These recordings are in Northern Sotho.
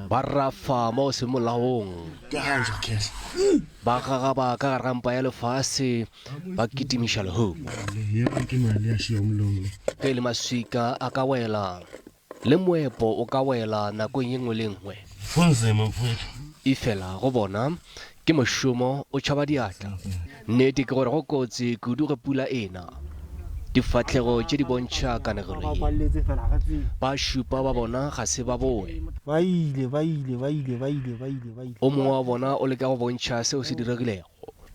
Barafa mo semolaong ba gagaba ka rampa ya lefatshe ba kitimiša lehopo ke le maswika a ka wela le moepo o ka wela nako nngwe le nngwe ifela go bona ke mošomo o tšhaba diatla nnete ke gore go kotsi kudu ge pula ena difatlhego tše di bontšha kanegelo ba Supa ba bona ga se ba boe ba ile o mongwe wa bona o leka go bontšha seo se diregilego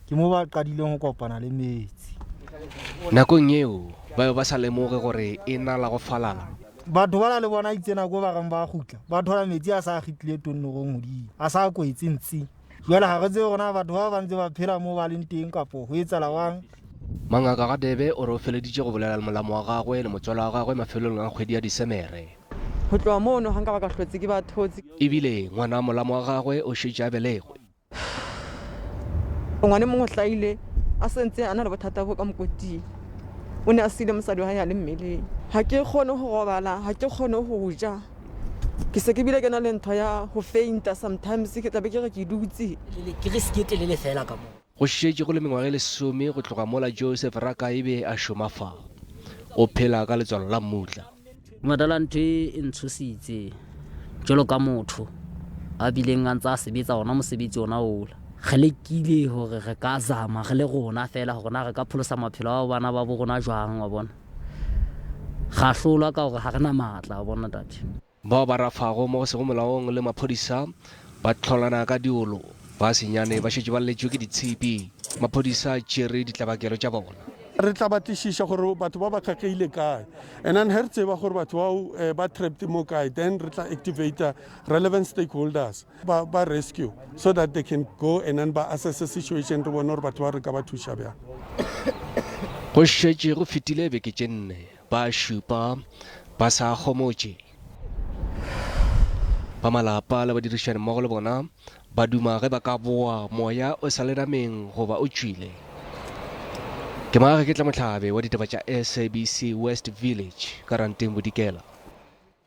ke mo ba qadileng go kopana le metsi nakong eo ba ba sa lemoge gore e na la go falala batho ba la le bona itsena go ba gang ba gutla ba thola metsi a sa gitlile tonne go ngodi a sa kwetse ntsi jwale ga re tse gona batho ba bantse ba phela mo ba leng teng kapo go etsala wang mangaka ga debe o re o feleditše go bolela le molamo wa gagwe le motswala wa gagwe mafelong a kgwedi ya Disemere go tloa mono ga nka ba ka hlotse ke bathotse ebile ngwana molamo wa gagwe o šetše a belegwe ngwane mongwe hlaile a sentse a na le bothata bo ka mokoting o ne a sile mosadi wa hae a le mmeleng ga ke kgone go robala ga ke kgone go ja ke se ke bile ke na le ntho ya go fainta sometimes ke tlabe ke re ke dutse ke risk e telele fela ka mo go šetše go le mengwaga le 10 go tloga mola Joseph raka ebe a šoma fa o phela ka letswalo la mmutla madalante e ntshositse jalo ka motho a bileng a ntse a sebetsa ona mosebetsi ona ola ge le kile gore re ka zama ge le rona fela gore na re ka pholosa maphelo a bana ba bo rona jwang wa bona ga hlolwa ka gore ga rena maatla wa bona tate ba ba rafago mo se go molaong le maphodisa ba tlholana ka diolo ba senyane ba šetše ba lletšwe ke ditshipi maphodisa tšere ditlabakelo tša bona re tla batlišiša gore batho ba ba kgakgeile kae and then ge re tseba gore batho bao ba trapped mo kae then re tla activate relevant stakeholders ba rescue so that they can go and then ba assess the situation re bone gore batho ba re ka ba thuša bjang go šetše go fetile beke tše 4 ba Supa ba sa kgomotše ba malapa le badirišani mmogo le bona ba duma ge ba ka boa moya o sa le nameng goba o tšwile ke maage ke tla mohlabe wa ditaba tša SABC West Village ka Ranteng Bophirima